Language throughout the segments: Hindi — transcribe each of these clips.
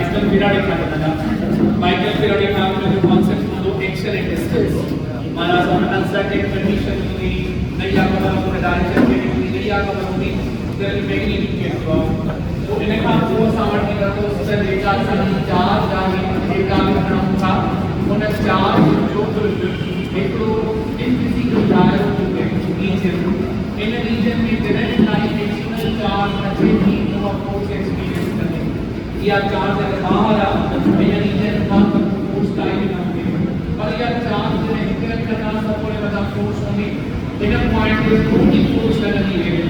माइकल फेराडे का था माइकल फेराडे का जो कॉन्सेप्ट था वो एक्शन एंड डिस्टेंस माना सो अनसर्टेन कंडीशन में नहीं आकर पूरा डायरेक्शन में नहीं आकर होगी तो मैग्नेटिक के तो इन्हें का वो सामर्थ्य का तो उससे डेटा सही चार्ज जाने डेटा में था उन्हें चार्ज जो एक तो in physical direction in a region में direct line external charge activity of force experience करने या charge अगर बाहर आ in a region का force टाइप ना होंगे और या charge जो है इंटरैक्ट करना सबको ने बता force होंगे in a point पे कोई force लगनी है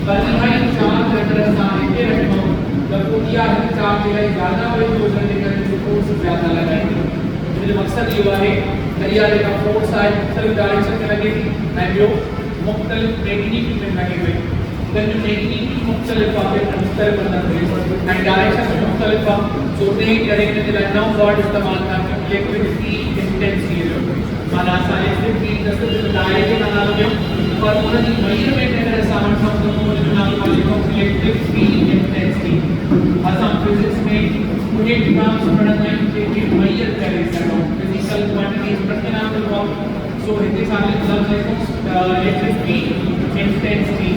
पर यहाँ charge अगर सारे के रखो जब वो क्या है charge का ज़्यादा बड़े पोजीशन लेकर जो force ज़्यादा लगाएंगे तो मकसद ये है दरिया का force आए सिर्फ डायरेक्शन में लगेगी and जो मुख्तलिफ मैग्नीट्यूड में लगे हुए देन जो मैग्नीट्यूड मुख्तलिफ है मुख्तलिफ मतलब एंड डायरेक्शन में मुख्तलिफ सोते ही करेंगे तो लाइक नाउ वर्ड इस्तेमाल करके इलेक्ट्रिसिटी इंटेंसिटी है माना इलेक्ट्रिक फील्ड जैसे डायरेक्ट बना लो पर उन्होंने मेजरमेंट अगर सामान हम तो जो नाम का लिखो electric field intensity Assam physics में मुझे टर्म्स पढ़ना है कि मेजर कर सको फिजिकल क्वांटिटीज पढ़ना है so in this example electric field intensity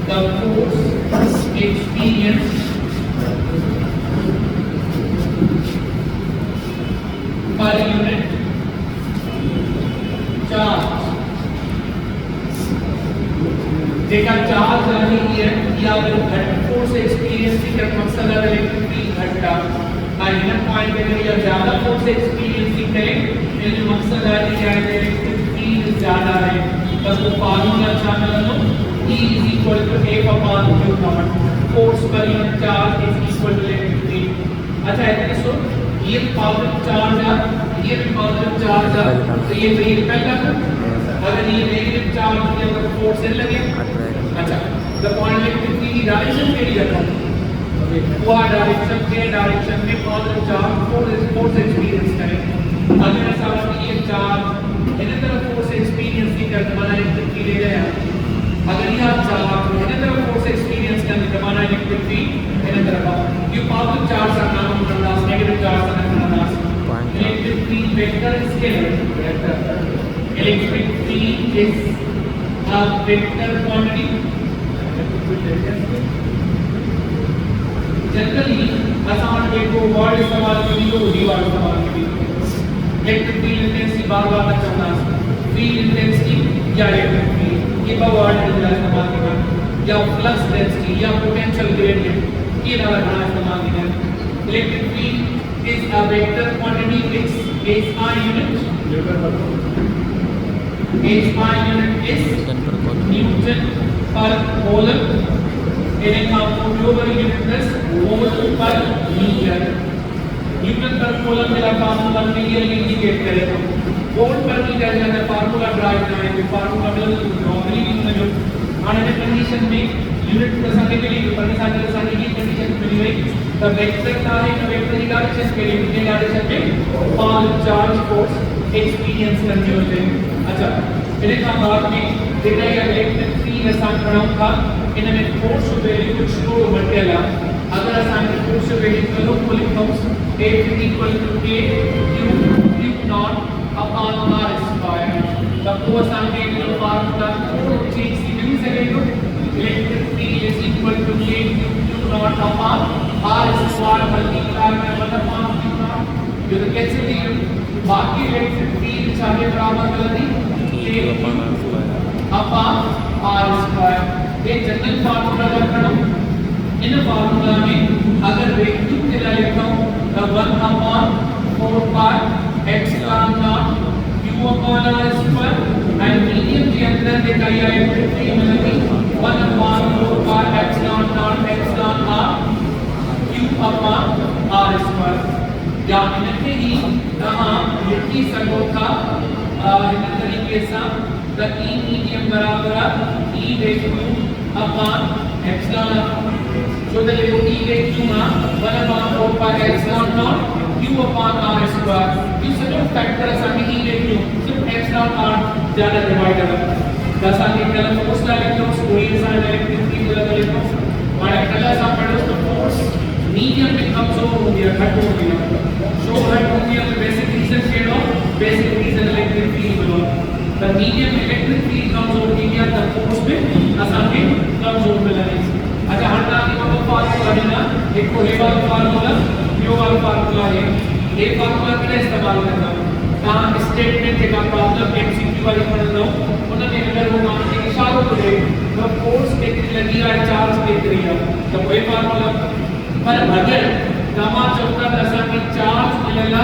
the force experienced per unit charge देखा चार्ज यानी ये या घट फोर्स एक्सपीरियंस की मकसद है इलेक्ट्रिक फील्ड घटता इनर पॉइंट पे या ज्यादा फोर्स एक्सपीरियंस करें ये जो मकसद है कि क्या है इलेक्ट्रिक फील्ड ज्यादा है बस वो फार्मूला शामिल लो E = F/Q naught force per unit charge is equal to electric field अच्छा है तो ये पॉजिटिव चार्ज है ये भी पॉजिटिव चार्ज है तो ये रिपेल कर अगर ये नेगेटिव चार्ज के अगर फोर्स से लगे अच्छा द पॉइंट इलेक्ट्रिक फील्ड की डायरेक्शन के लिए रखो वो डायरेक्शन में पॉजिटिव चार्ज फोर्स एक्सपीरियंस करें अगर ऐसा हो कि ये चार्ज इधर तरफ फोर्स एक्सपीरियंस नहीं करता माना इलेक्ट्रिक फील्ड ले गया अगर यह चार्ज इधर तरफ फोर्स एक्सपीरियंस करने का माना इलेक्ट्रिक फील्ड इधर तरफ ये पॉजिटिव चार्ज का नाम करना नेगेटिव चार्ज का नाम करना electric field vector scalar electric field is a vector quantity generally आसान देखो वर्ड इस्तेमाल करी तो वही वर्ड इस्तेमाल करी इलेक्ट्रिक फील्ड इंटेंसिटी बार-बार तक चलना फील्ड इंटेंसिटी या इलेक्ट्रिक फील्ड ये वर्ड इस्तेमाल करना या फ्लक्स डेंसिटी या पोटेंशियल ग्रेडियंट ये वाला वर्ड इस्तेमाल करना electric field is a vector quantity which SI unit is Newton per coulomb इन्हें आपको ग्लोबल यूनिट प्लस वोल्ट पर मीटर न्यूटन पर कूलम मिला फार्मूला क्लियर इंडिकेट करेगा वोल्ट पर मीटर का फार्मूला ड्राइव करेंगे फार्मूला मतलब नॉर्मली में जो आने कंडीशन में यूनिट प्रसंग के लिए परिसार के साथ ये कंडीशन मिली हुई द वेक्टर का है द वेक्टर डायरेक्शन के लिए कितने डायरेक्शन में पांच चार्ज फोर्स एक्सपीरियंस करते होते हैं अच्छा इन्हें का बाद में देखा गया इलेक्ट्रिक फील्ड आसान पढ़ाऊं था इनमें फोर्स वैल्यू कुछ तो मटेरियल अगर आसान फोर्स वैल्यू करो pulling force F = K Q naught upon R square तब वो आसान के लिए फार्मूला चेंज नहीं करेगा electric field is equal to K Q naught upon R square multiply में मतलब Q नॉट जो तो कैसे दी बाकी इलेक्ट्रिक फील्ड चाहे बराबर कर दी K अपॉन R स्क्वायर ये जनरल फार्मूला रखना इन फार्मूला में अगर वैक्यूम के लिए लिखता हूं तो 1/4 pi epsilon not q upon r square and medium के अंदर देखा गया इलेक्ट्रिक फील्ड मतलब 1/4 pi epsilon not epsilon r q upon r square या इनके ही यहां लिखी सको था इन तरीके से द e मीडियम बराबर e vacuum upon epsilon so the e vacuum 1/4 pi epsilon naught q upon r square इस जो फैक्टर है e vacuum सिर्फ epsilon r ज्यादा डिवाइड है दसा के कलम उसका लिखो कोई सा इलेक्ट्रिक फील्ड लगा लिखो हट हो गया शो हट हो गया तो basic region shade of basic region electric field below the medium electric field comes over area the force में असन के कम्स ओवर मिलने अच्छा हटा की वो फार्मूला है ना एक को ये वाला फार्मूला यो वाला फार्मूला है ये फार्मूला का इस्तेमाल करना कहां स्टेटमेंट का प्रॉब्लम एमसीक्यू वाली पढ़ लो उन्होंने अगर वो मान के इशारा करे तो फोर्स कितनी लगी है चार्ज कितनी है तो वही फार्मूला पर अगर गामा चौका दशा की चार्ज मिलेगा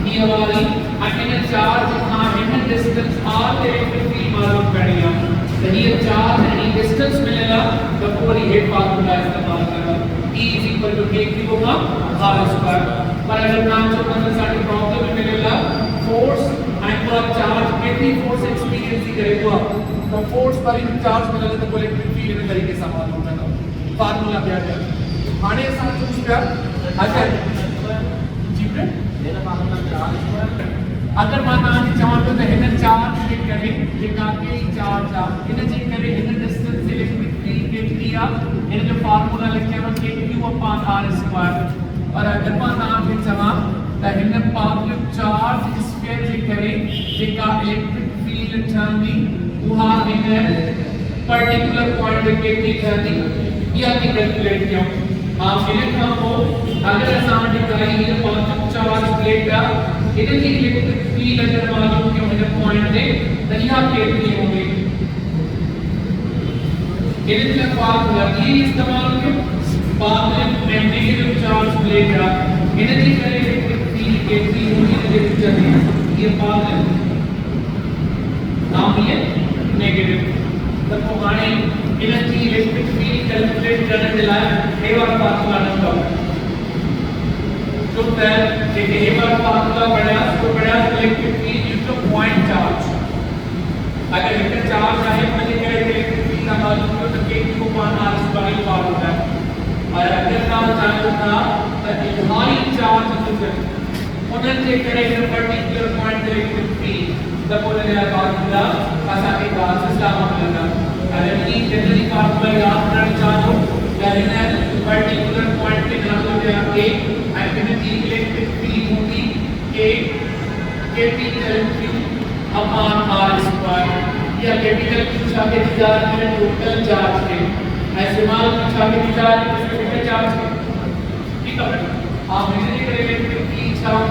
ये हमारी अकेले चार्ज हां इन डिस्टेंस आर इलेक्ट्रिक फील्ड मालूम पड़ेगा तो ये चार्ज एनी डिस्टेंस मिलेगा तो पूरी ये फार्मूला इस्तेमाल करना E = k होगा r²। पर अगर गामा चौका दशा की प्रॉब्लम में मिलेगा फोर्स एंड पूरा चार्ज कितनी फोर्स एक्सपीरियंस करेगा तो फोर्स पर इन चार्ज मिलेगा तो इलेक्ट्रिक फील्ड में तरीके से मालूम होगा फार्मूला क्या है आने साथ चूज कर अच्छा जी अगर माना चार्ज तो हिन चार्ज के करे जेका के चार्ज आ इन जे करे इन डिस्टेंस इलेक्ट्रिक फील्ड केतरी आ इन जो फार्मूला लिखे व k/r² और अगर माना के चवा त हिन पावर चार्ज स्क्वायर जे करे जेका इलेक्ट्रिक फील्ड ठंदी उहा इन पर्टिकुलर पॉइंट के केतरी ठंदी या की कैलकुलेट कियो आप लिखा हो अगर असां दिखाई ये पावर चार्ज प्लेट का इधर की इलेक्ट्रिक फील्ड अगर मालूम क्यों है पॉइंट दे तो यहां केतरी होंगे इधर का फार्मूला ये इस्तेमाल क्यों पावर नेगेटिव चार्ज प्लेट का इधर की इलेक्ट्रिक फील्ड केतरी होगी इधर चलिए ये पावर नाम ये नेगेटिव तब हमारे इधर की इलेक्ट्रिक फील्ड कैलकुलेट करने के लिए ये वाला फार्मूला नंबर तो फिर देखिए ये वाला फार्मूला बढ़ा तो बढ़ा electric field into point charge अगर इलेक्ट्रिक चार्ज है मुझे क्या इलेक्ट्रिक फील्ड का मालूम हो तो k/r² फार्मूला और अगर काम चालू था तो हमारी चार्ज जो उन्हें चेक करें पर्टिकुलर पॉइंट इलेक्ट्रिक फील्ड तब बोले गया फार्मूला ऐसा के बाद सिस्टम मिलेगा अगर ये जनरली फार्मूला याद करना चाहो इन पर्टिकुलर पॉइंट के नाम हो गया a एफिनिटी इलेक्ट्रिक फील्ड होगी a capital Q upon r² या कैपिटल Q चाहे चार्ज में टोटल चार्ज के ऐसे मान चाहे चार्ज इसके चार्ज ठीक है आप इसे करेंगे इलेक्ट्रिक फील्ड चार्ज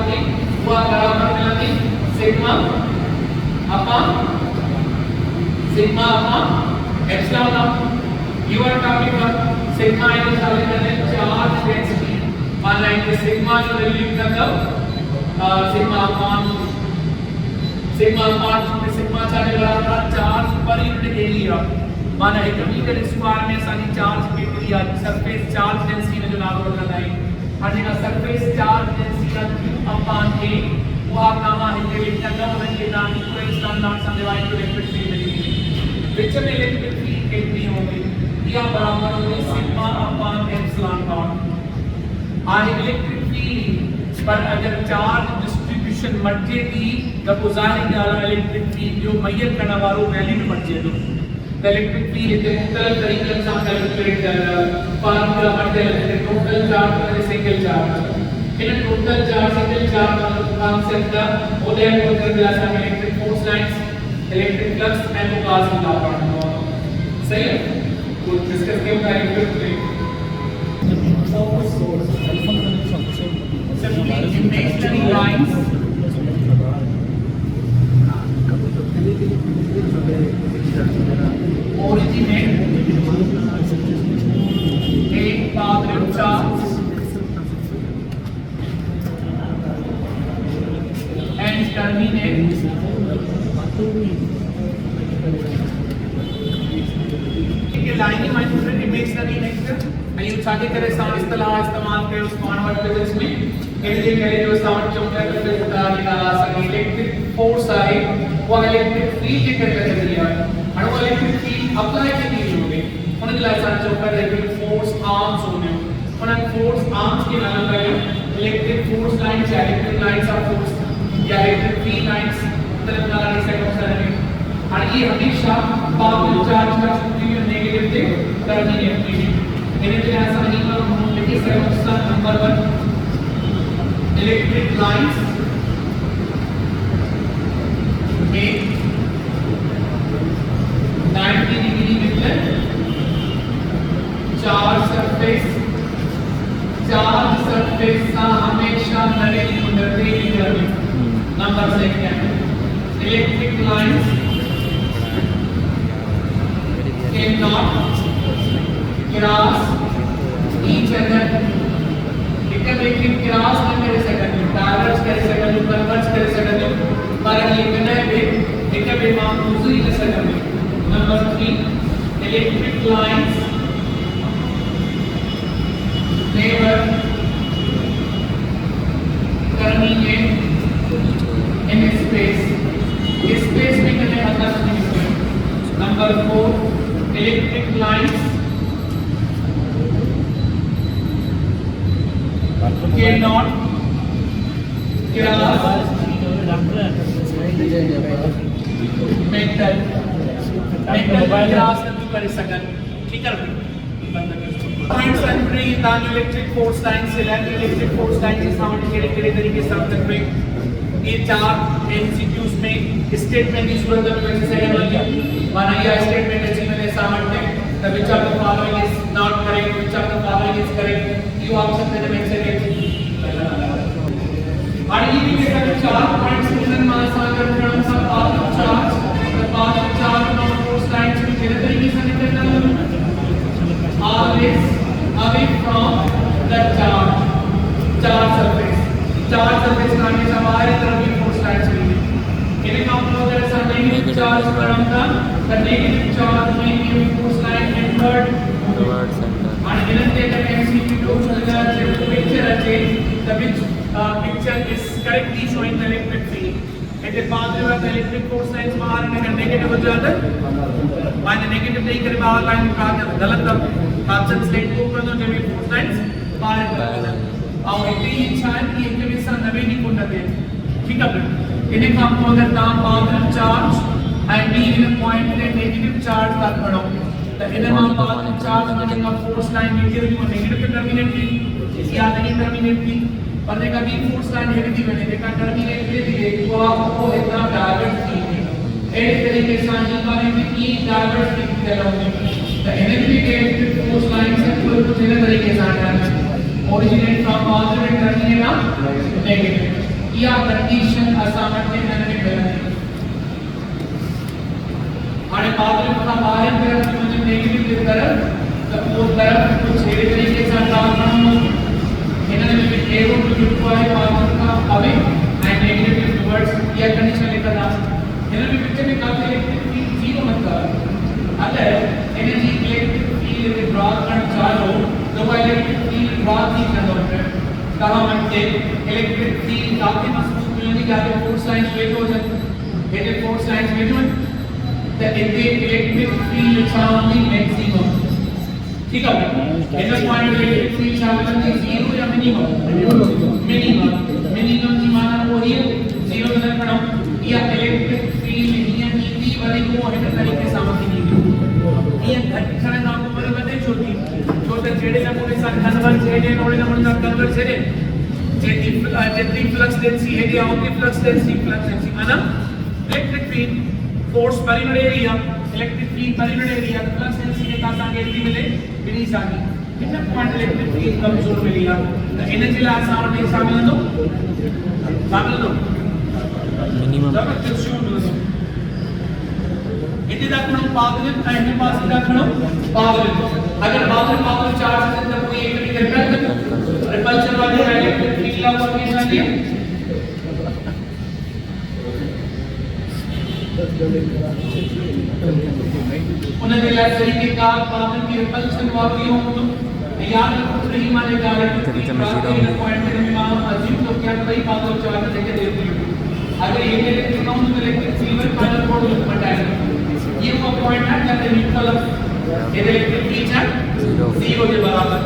हुआ बराबर मिलेगी sigma upon epsilon of you are talking about sigma is charge density मान लेंगे सिग्मा जो वैल्यू का कब सिग्मा अपॉन सिग्मा चार्ज बराबर चार्ज पर यूनिट एरिया माना 1 मीटर स्क्वायर में सारी चार्ज कितनी आ सरफेस चार्ज डेंसिटी में जो नाम बताना है हर जगह सरफेस चार्ज डेंसिटी का q अपॉन a वो आप नामा है लिखना कब है ये नाम को इस्लाम नाम से divide to electric field which में इलेक्ट्रिक फील्ड कितनी होगी या बराबर होगी सिग्मा अपॉन एप्सिलॉन नॉट आ इलेक्ट्रिक फील्ड पर अगर चार्ज डिस्ट्रीब्यूशन मर्जे थी तब जाहिर है इलेक्ट्रिक फील्ड जो मेजर करने वालो वैल्यू मर्जे दो इलेक्ट्रिक फील्ड के मुख्तलिफ तरीकों से कैलकुलेट कर फार्मूला मर्जे टोटल चार्ज और single charge in total charge single charge concept का उदय होकर दिलासा में electric force lines electric flux and Gauss law पढ़ना सही है तो डिस्कस के ऊपर electric simply imaginary lines originate एक positive charge and terminate ये लाइन में स्टूडेंट इमेजिनरी नेक्स्ट आइए छाते करे साउंड इस्तेमाल करें उस कॉन्वर्ट फिजिक्स में इनके लिए जो साउंड चमका करके बता देगा सभी इलेक्ट्रिक फोर्स आए वो इलेक्ट्रिक फील्ड के करके दिया और वो इलेक्ट्रिक फील्ड अप्लाई करनी होगी उन्हें लाइसा चमका इलेक्ट्रिक फोर्स आर्म्स होने उन्हें फोर्स आर्म्स के नाम का इलेक्ट्रिक फोर्स लाइंस या इलेक्ट्रिक लाइंस ऑफ फोर्स या इलेक्ट्रिक फील्ड लाइंस मतलब नाम से कंसर्न और ये हमेशा पॉजिटिव चार्ज का पॉजिटिव नेगेटिव थे टर्मिनेट इन्हें जो ऐसा नहीं कर लिखिए section number 1 electric lines make 90 degree with charge surface सा हमेशा नरेटिव करते ही रहते number second electric lines cannot cross each other लेकिन क्रॉस नहीं कर सकते डाइवर्स कर सकते कन्वर्ज कर सकते पर ये बिना बे एक बे मां दूसरी कर सकते number 3 electric lines never terminate in space में कने मतलब नहीं है number 4 electric lines cannot cross metal cross नहीं कर सकते ठीक है पॉइंट्स अंडर ये तान इलेक्ट्रिक फोर्स लाइन से लेकर इलेक्ट्रिक फोर्स लाइन के सामने केड़े तरीके से समझ में ये चार एमसीक्यूज में स्टेटमेंट की सूरत में वैसे सही हो गया माना ये स्टेटमेंट है जिसमें सामने the which of the following is not correct which of the following is correct you option में make second और ये भी देखा तो चार पॉइंट्स रीजन मास आकर हम सब path charge the path of charge on force lines में केड़े तरीके से निकलना है always away from the charge surface का हमेशा बाहर की तरफ की फोर्स लाइंस मिलेगी इन्हें हम लोग ऐसा negative charge from the negative charge making force line entered and in the MCQ the picture the which picture is correctly showing the electric field at the path of the electric force lines बाहर negative हो जाता है by the negative नहीं करे बाहर लाइन का गलत ऑप्शन स्टेट को कर दो जब ये फोर्स लाइंस बाहर और इतनी इच्छा है कि एक में सा नवे नहीं को नवे ठीक है इन्हें काम को अगर नाम positive charge and be in a point में नेगेटिव चार्ज का पढ़ो तो इन्हें नाम पॉजिटिव चार्ज बनेगा फोर्स लाइन में के वो नेगेटिव पे टर्मिनेट की या नहीं टर्मिनेट की और देखा भी फोर्स लाइन नेगेटिव बने देखा टर्मिनेट के लिए वो आपको इतना डायवर्ट की है एक तरीके से ही वाले में की डायवर्ट की करोगे तो इन्हें भी के फोर्स लाइन से कोई कुछ इस तरीके से आता है originate from positive and terminate on negative या कंडीशन असामर्थ्य में बने हमारे पॉजिटिव का बाहर की तरफ मुझे नेगेटिव की तरफ तो वो तरफ कुछ छेड़े तरीके से डालना हो इन्होंने भी एरो टू रिक्वायर पॉजिटिव का अवे एंड नेगेटिव टुवर्ड्स या कंडीशन लेकर आ इन्होंने भी पिक्चर में काफी इलेक्ट्रिक फील्ड जीरो मतलब अगर एनर्जी इलेक्ट्रिक फील्ड विड्रॉ करना चाहो तो वो इलेक्ट्रिक फील्ड ड्रॉ नहीं कर सकते कहां बनते इलेक्ट्रिक फील्ड काफी मजबूत मिलने के आगे फोर्स लाइंस वेट हो जाते हैं फोर्स लाइंस वेट हो the electric field is only maximum ठीक है इन पॉइंट इलेक्ट्रिक फील्ड चाहे तो जीरो या मिनिमम की माना वो ही जीरो नजर पड़ो या इलेक्ट्रिक फील्ड ये नीति वाली को है तरीके सामने नहीं ये घटना नाम को बराबर है छोटे छेड़े ना पूरे साथ कन्वर्ट छेड़े नोड़े ना मतलब कन्वर्ट छेड़े जेती फ्लक्स डेंसिटी है या ओनली फ्लक्स डेंसिटी माना electric field force per unit area electric field पर यूनिट एरिया फ्लक्स डेंसिटी के साथ आगे एनर्जी मिले बिनी सागी कितना पॉइंट इलेक्ट्रिक फील्ड कमजोर मिलेगा तो एनर्जी ला सामने शामिल दो मिनिमम इतने तक हम पॉजिटिव एंड पास तक हम पॉजिटिव अगर पॉजिटिव चार्ज से तो कोई एक भी करता है रिपल्शन वाले इलेक्ट्रिक फील्ड का वर्क कैसा है उन्हें लाइक तरीके का पॉजिटिव की रिपल्शन वाली हो तो याद रखो नहीं मानेगा इलेक्ट्रिक पॉइंट में हम अज्यूम तो क्या भाई पॉजिटिव चार्ज देके देते हैं अगर ये इलेक्ट्रिक काउंट तो इलेक्ट्रिक फील्ड फाइनल कोड बताएगा ये वो पॉइंट है जब न्यूट्रल इलेक्ट्रिक फील्ड है जीरो के बराबर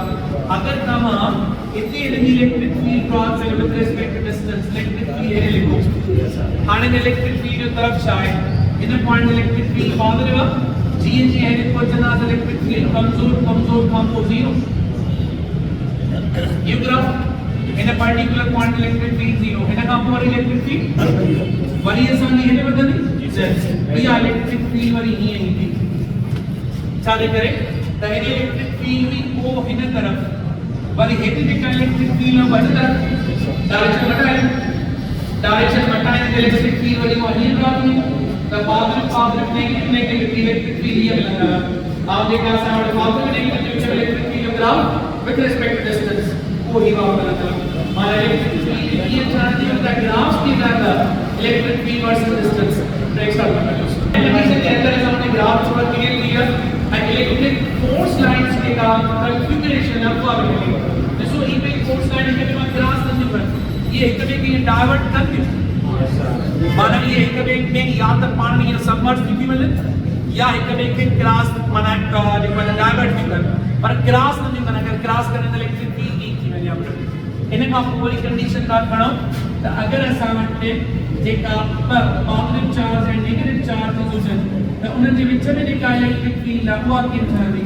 अगर तमाम इतनी एनर्जी इलेक्ट्रिक फील्ड क्रॉस से with respect to distance electric field है लिखो हाने इलेक्ट्रिक फील्ड तरफ शायद इन पॉइंट इलेक्ट्रिक फील्ड पॉजिटिव जीएनजी है को जना इलेक्ट्रिक फील्ड कमजोर कम को जीरो ये graph in a particular point electric field 0 हिन खां पोइ वरी electric field वरी असांजी हिन वधंदी इहा electric field वरी हीअं ईंदी छा जे करे त हेॾी electric field हुई पोइ हिन तरफ़ वरी हेॾी जेका electric field आहे ॿ तरफ़ डायरेक्शन मटाइण ते electric field वरी उहा हीअं ड्रॉप थी त पॉजिटिव नेगेटिव electric field हीअं मिलंदा आप जेका असां वटि पॉजिटिव नेगेटिव जो electric field graph with respect to distance वो ही बात करता है माना इलेक्ट्रिक फील्ड ये जानती है द ग्राफ की तरह electric field versus distance breaks out करना है लेकिन इसके अंदर हमने ग्राफ थोड़ा क्लियर किया एंड इलेक्ट्रिक फोर्स लाइंस के का कन्फिगरेशन आपको अवेलेबल है सो ई पे फोर्स लाइन के बाद ग्राफ नहीं पर ये एक तरह की डाइवर्ट करती माना ये एक तरह में या तो पानी ये सबमर्ज थी मिले या एक तरह के क्रॉस माना डाइवर्ट थी पर क्रॉस नहीं माना अगर क्रॉस करने तो इलेक्ट्रिक फील्ड इन का पूरी कंडीशन का खणो त अगर असा वटे जेका positive charge and negative charge Heusen त उन जे विच में जेका इलेक्ट्रिक फील्ड आहे उहा कीअं ठहंदी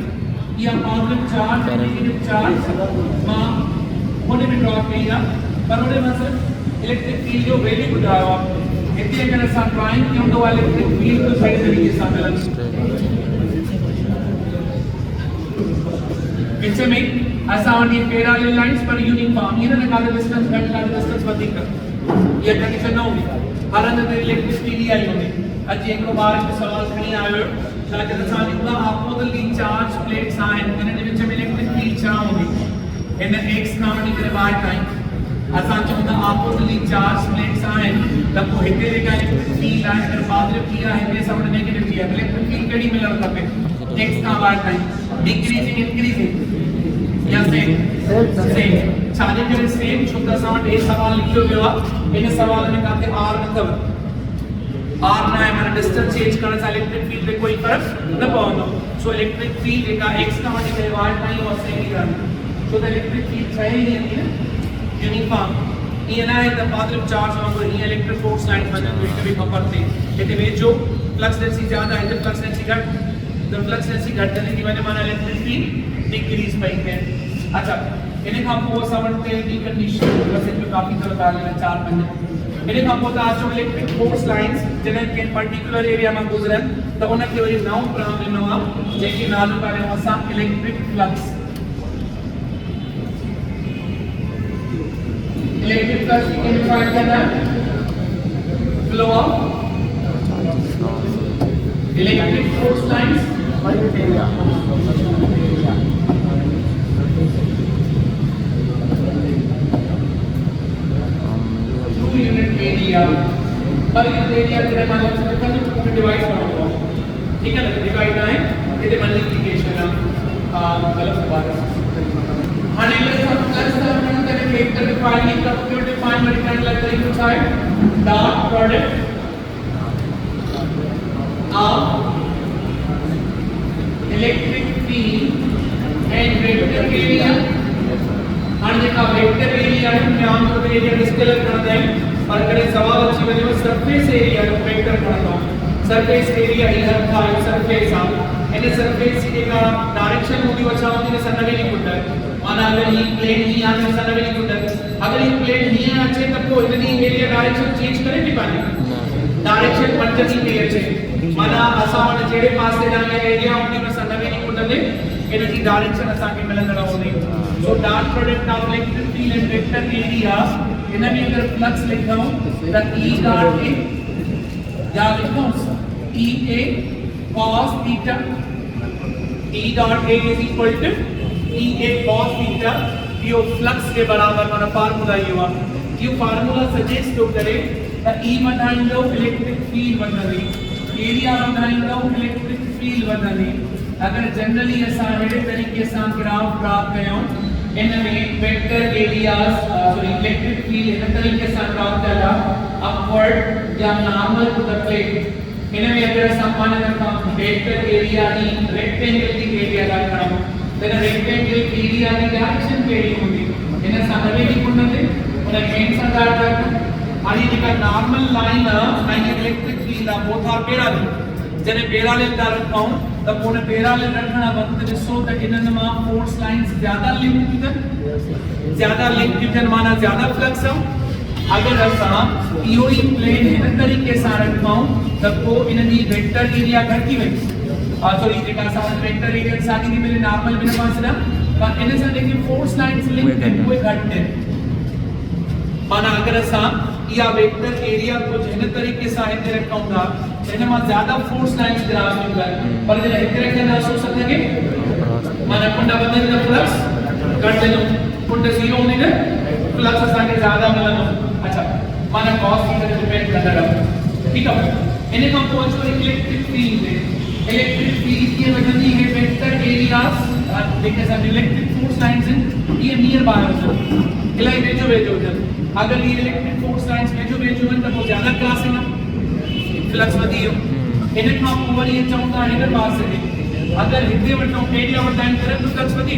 या positive charge and negative charge मां होने में ड्रॉ कई आहे पर होने में सिर्फ इलेक्ट्रिक फील्ड जो वैल्यू ॿुधायो आहे हिते अगर असा ड्राइंग कयूं त इलेक्ट्रिक फील्ड तो सही तरीके सां मिलंदी विच में असा वटी पैरेलल लाइंस पर यूनिफॉर्म ये ना का डिस्टेंस घट का डिस्टेंस वधिक ये कंडीशन न होगी हर हंध ते इलेक्ट्रिक फील्ड आई होगी अज एक बार एक सवाल खणी आयो ताकि असा निकला आपोजिटली चार्ज प्लेट्स आहिन इन जे विच में इलेक्ट्रिक फील्ड छा होगी इन x खां वठी करे y ताईं असा चवंदा आपोजिटली चार्ज प्लेट्स आहिन त पोइ हिते जेका इलेक्ट्रिक फील्ड आहे अगर पॉजिटिव की आहे हिते सां नेगेटिव की आहे इलेक्ट्रिक फील्ड कड़ी मिलण खपे x खां y ताईं डिक्रीजिंग इंक्रीजिंग या सेम छाजे करे सेम छो त असां वटि सवाल लिखियो वियो आहे इन सवाल में काथे r न अथव r न आहे माना डिस्टेंस चेंज करण सां इलेक्ट्रिक फील्ड में कोई फर्क न पवंदो सो इलेक्ट्रिक फील्ड जेका x खां वठी करे y ताईं उहा सेम ई रहंदी छो त इलेक्ट्रिक फील्ड छा ई ईंदी न यूनिफॉर्म ईअं न आहे त पॉजिटिव चार्ज वांगुरु हीअं इलेक्ट्रिक फोर्स लाइन वञनि हिक ॿिए खां परते हिते वेझो फ्लक्स डेंसिटी ज़्यादा हिते फ्लक्स डेंसिटी घटि त फ्लक्स डेंसिटी घटि थी वञे माना इलेक्ट्रिक फील्ड डिक्रीज पई थिए अच्छा इन खां पोइ असां वटि ॿी कंडीशन बस इनमें काफ़ी तरह ॻाल्हि 4-5 इन खां पोइ त अचो इलेक्ट्रिक फोर्स लाइंस जॾहिं कंहिं पर्टिकुलर एरिया मां गुज़रनि त उनखे वरी नओं प्रोग्राम ॾिनो आहे जंहिंखे नालो करियो असां इलेक्ट्रिक फ्लक्स इलेक्ट्रिक फ्लक्स खे डिफाइन कंदा flow of electric force lines unit area पर यूनिट एरिया के मतलब से कितना डिवाइड करो ठीक है ना डिवाइड है ये मल्टीप्लिकेशन है गलत बात है हाँ ये सब प्लस का मैंने वेक्टर डिफाइन कर क्यों डिफाइन मल्टीप्लाई लगता है कुछ है dot product of electric field and vector area और जेका वेक्टर एरिया है मैं आम तौर पे एरिया स्केलर करता है और कड़े सवाल अच्छी वजह में सरफेस एरिया को वेक्टर करता हूं सरफेस एरिया इधर था सरफेस आ इन सरफेस की का डायरेक्शन होगी अच्छा होगी ने सनवे नहीं कुंडल माना अगर ये प्लेन ही आने सनवे नहीं कुंडल अगर ये प्लेन ही अच्छे तब को इतनी एरिया डायरेक्शन चेंज करे नहीं पानी डायरेक्शन बदलनी पे अच्छे माना असा वाले जेड़े पास से जाने एरिया होगी में सनवे नहीं कुंडल इनकी डायरेक्शन असा के मिलन रहोगी so dot product of electric field and vector area इनमें अगर फ्लक्स लिखा हूं तो E डॉट A या लिखो E A cos theta E dot A is equal to E A cos theta yo flux के बराबर माना फार्मूला यो फार्मूला सजेस्ट तो करे त E वधाइंदो इलेक्ट्रिक फील्ड वधंदी एरिया वधाइंदो इलेक्ट्रिक फील्ड वधंदी अगर जनरली असा हेडे तरीके से ग्राफ ड्रा कयो इनमें vector areas sorry electric field इन तरीके से ड्रा करा अपवर्ड या नॉर्मल टू द प्लेन इनमें अगर सामान्य रकम वेक्टर एरिया नी रेक्टेंगल की एरिया का खड़ा तेरा रेक्टेंगल एरिया की डायरेक्शन केड़ी होगी इन सामने भी कुंडे उन मेन सा ड्रा कर और ये का नॉर्मल लाइन है electric field both are parallel जने पैरेलल दा रखूं त पोने पैरेलल रखना वक्त ॾिसो त इनन मां फोर्स लाइंस ज्यादा लिंक थन, ज्यादा लिंक थन माना ज्यादा फ्लक्स है। अगर असां इहो ई प्लेन इन तरीके सां रखूं त पोइ इन जी वेक्टर एरिया घटि थी वई और सॉरी जेका असां वेक्टर एरिया साॻी थी मिले नॉर्मल बिना पास ना पर इन सां जेकी फोर्स लाइंस लिंक आहिनि उहे घटि आहिनि। माना अगर असां इहा वेक्टर एरिया कुछ इन तरीके सां हिते रखूं था इन मां ज्यादा फोर्स लाइंस क्रॉस थींदियूं पर जॾहिं हिते रखंदा सो सके माना कुंड वधंदी त फ्लक्स घटि वेंदो, कुंड ज़ीरो हूंदी न फ्लक्स असांखे ज्यादा मिलंदो। अच्छा माना कॉस थीटा ते डिपेंड कंदा रहो, ठीक है। इन खां पोइ अचो इलेक्ट्रिक फील्ड ते। इलेक्ट्रिक फील्ड कीअं वधंदी है वेक्टर एरियास जेके असां इलेक्ट्रिक फोर्स लाइंस आहिनि इहे नियर बाय हुजनि इलाही वेझो वेझो हुजनि। अगर ये इलेक्ट्रिक फोर्स लाइंस वेझो वेझो आहिनि त पोइ ज्यादा क्रॉस ईंदा फ्लक्स वधी वियो। इन खां पोइ वरी चऊं था हिन पासे ते अगर हिते वठूं एरिया वधाइण करे त फ्लक्स वधी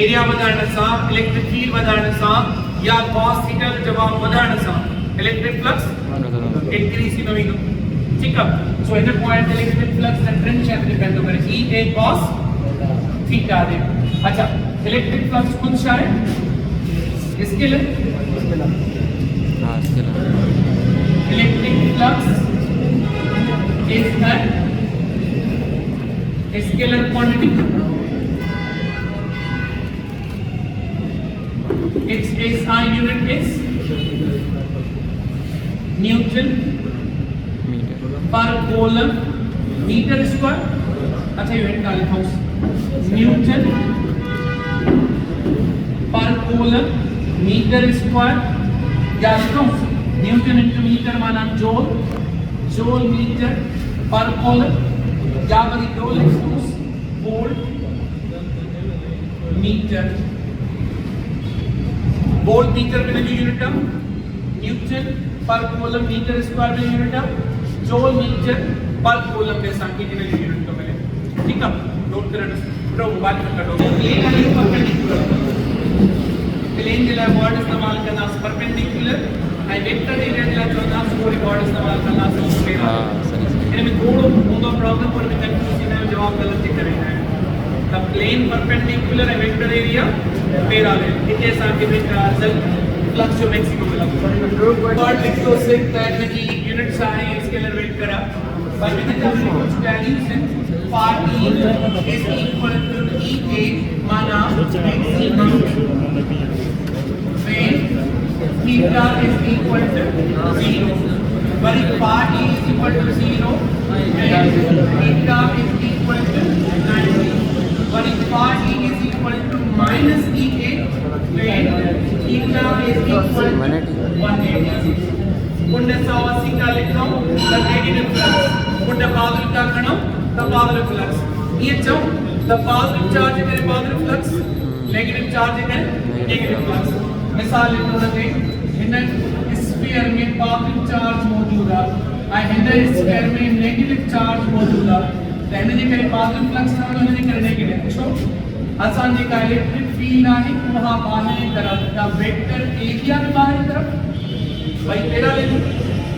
एरिया वधाइण सां इलेक्ट्रिक फील्ड वधाइण सां या cos थीटा जो जवाब वधाइण सां इलेक्ट्रिक फ्लक्स इंक्रीज थी वेंदो, ठीक है। सो हिन पॉइंट इलेक्ट्रिक फ्लक्स ऐं टिनि शयुनि ते डिपेंड थो करे ई ए cos थीटा ते। अच्छा इलेक्ट्रिक फ्लक्स कुछ छा आहे स्केलर हां scalar electric flux is a scalar quantity, its SI unit is Newton per coulomb meter square। अच्छा यूनिट डाल लिखा हूँ न्यूटन पर coulomb मीटर स्क्वायर या लिखा हूँ न्यूटन इंटू मीटर माना जूल, जूल मीटर पर coulomb या worry joule into volt meter. Volt meter में जो यूनिट है न्यूटन पर कूलम मीटर स्क्वायर में यूनिट है, जूल मीटर पर कूलम में सांख्यिकी में यूनिट तो मिले, ठीक है। नोट करना प्रो मोबाइल में कर लो। प्लेन है ये परपेंडिकुलर, प्लेन के लिए वर्ड इस्तेमाल करना परपेंडिकुलर एंड वेक्टर एरिया के लिए चौथा कोई वर्ड इस्तेमाल करना सही है। इनमें थोड़ा होगा प्रॉब्लम पर भी कंफ्यूजन है जवाब गलत ही करेंगे। The plane perpendicular and vector area parallel इतने सारे रिजल्ट फ्लक्स जो मैक्सिमम मिला वर्ड लिख दो से दैट में की यूनिट्स आए स्केलर वेक्टर पर विद द कुछ values in part E is equal to E A माना maximum when theta is equal to 0 where part E is equal to 0 and theta is equal to 90 where part E is equal to minus EA when theta is equal to 180 कुंड 180 का लिखा हूँ the negative flux Kund positive का खड़ा the positive flux ये जो the positive charge करे positive flux negative charge करे negative flux। मिसाल लिखो रखे इन स्फीयर में पॉजिटिव चार्ज मौजूद है और इन स्फीयर में नेगेटिव चार्ज मौजूद है तो इन जे करे पॉजिटिव फ्लक्स ना इन जे करे नेगेटिव छो असान जे का इलेक्ट्रिक फील्ड आहे वहां बाहर की तरफ का वेक्टर एरिया में बाहर की तरफ भाई तेरा ले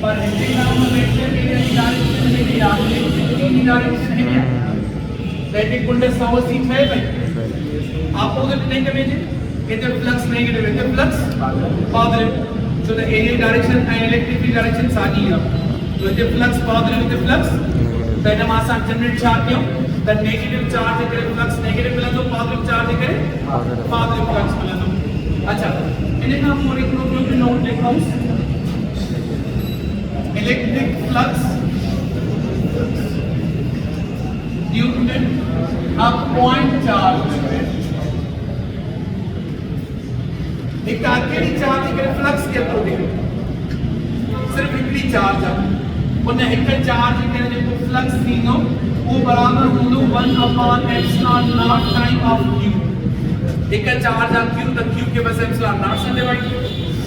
पर हिते नाम वेक्टर एरिया की डायरेक्शन में दिया इलेक्ट्रिक की डायरेक्शन है क्या वैसे कुंड 180 है भाई अपोजिट नहीं करेंगे इधर फ्लक्स नेगेटिव इधर flux positive so the area direction and electric direction सागी है तो इधर फ्लक्स पॉजिटिव इधर फ्लक्स तो इधर मासा जनरेट चार्ज क्यों the negative charge करे फ्लक्स नेगेटिव मिला तो पॉजिटिव चार्ज करे पॉजिटिव फ्लक्स मिला तो अच्छा इन्हें हम पूरी प्रोग्राम में नोट लिखा हूँ electric flux due to a point charge एक अकेली चार्ज के फ्लक्स के तो दे सिर्फ हिकड़ी चार्ज है उन हिक चार्ज के जो फ्लक्स थीनो वो बराबर हूंदो 1 epsilon not time of q हिक चार्ज ऑफ q तो q के बस एप्सिलॉन नॉट से divide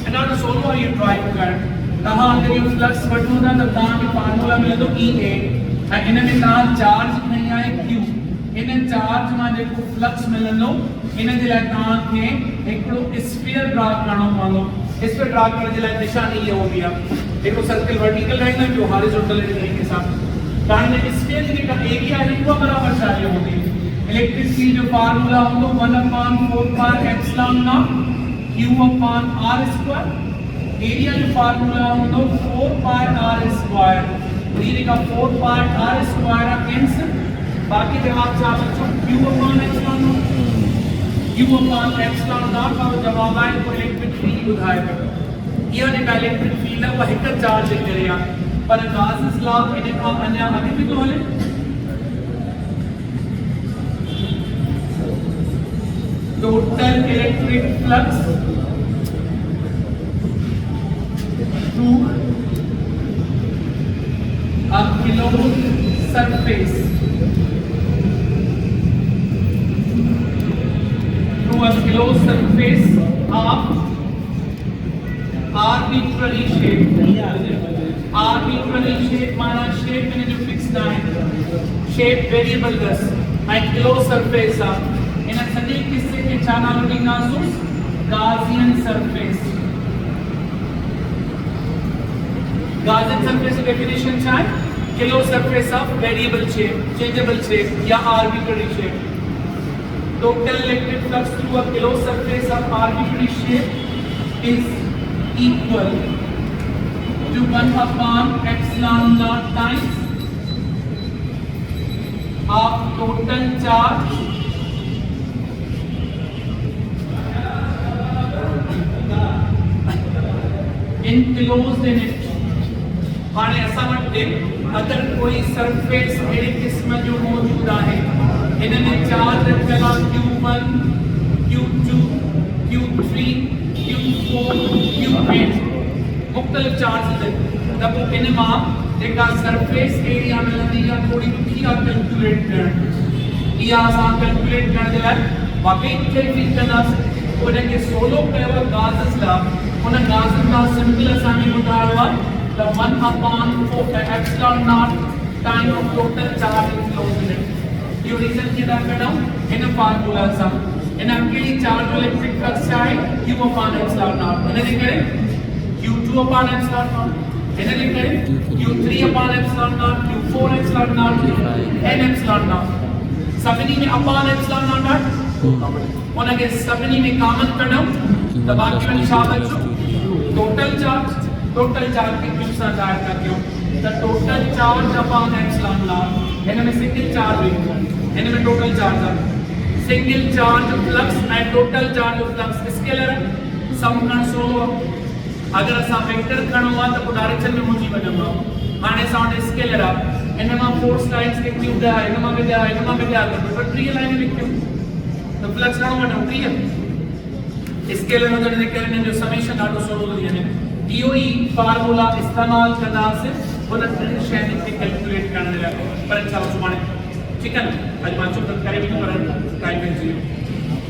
and now solve how you drive current तहां अगर ये फ्लक्स वठो था तो तहां के फार्मूला मिले तो EA ऐं इन में तहां चार्ज खणी आए q इन चार्ज मां जेको फ्लक्स मिलंदो इन जे लाइ तहां खे हिकड़ो स्फीयर ड्रा करणो पवंदो। स्फीयर ड्रा करण जे लाइ निशानी ये हूंदी आहे हिकड़ो सर्कल वर्टिकल रहंदो जो हॉरिजॉन्टल तरीके सां कारण स्फीयर का एरिया है वो बराबर चाहिए होगी इलेक्ट्रिक फील्ड जो फार्मूला होगा 1/4 pi epsilon not q/r²। Area जो फार्मूला होगा 4 पाई r²। ये का 4 पाई r² कैंसिल। बाकी जवाब चाह बच्चों q/एप्सिलॉन नॉट और जवाब आए तो इलेक्ट्रिक फील्ड बुधाएगा। ये ने का इलेक्ट्रिक फील्ड है वो एक चार्ज करेगा पर गाउस लॉ इन का अन्य अभी भी तो हले total electric flux to a closed surface a closed surface of arbitrary shape माना shape में जो fixed है shape variable दस and closed surface of इन सभी किस्से के चाना लोगी नासुस Gaussian surface definition चाहे closed surface of variable shape changeable shape या arbitrary shape। Total electric flux through a closed surface of arbitrary shape is equal to 1/epsilon0 times of total charge enclosed in it। माने ऐसा मत अगर कोई सरफेस मेरे किस्म जो मौजूद है इन्हें चार्ज रखना Q1 Q2 Q3 Q4 Q8 मुख्तलिफ चार्ज है तब इनमें जेका सरफेस एरिया मिलंदी या थोड़ी दुखी आ कैलकुलेट कर या आसान कैलकुलेट कर दे वाकई कैलकुलेट करना उन्हें के सोलो कयो गाउस लॉ उन गाउस लॉ सिंपल असानी बुधावा the 1/4 epsilon0 time of total charge enclosed in it। ये रीजन क्या करना इन फार्मूला सा इन अकेली चार्ज इलेक्ट्रिक फ्लक्स चाहे q/epsilon0 इन्हें करें q2/epsilon0 इन्हें करें q3/epsilon0 q4/epsilon0 n/epsilon0 सभी में /epsilon0 उनके सभी में कॉमन करना तब बाकी वाली शामिल टोटल चार्ज की कुछ साझार करते हो the total charge upon epsilon0 इनमें सिंगल चार्ज इनमें total charge single charge flux and total charge flux scalar sum सोलो अगर असा वेक्टर खणो आ तो डायरेक्शन में मुझी वजंदो हाने साउंड स्केलर इनमें फोर्स लाइंस के क्यू दा इनमें तो ट्री लाइन लिखो तो फ्लक्स खणो वठो ट्री स्केलर में तो करने जो समेशन डाटो सोलो दिए DOE फार्मूला इस्तेमाल करना से उन शैली के कैलकुलेट करने लगे पर अच्छा सुमाने ठीक है ना आज मानचो तक करे भी पर टाइम में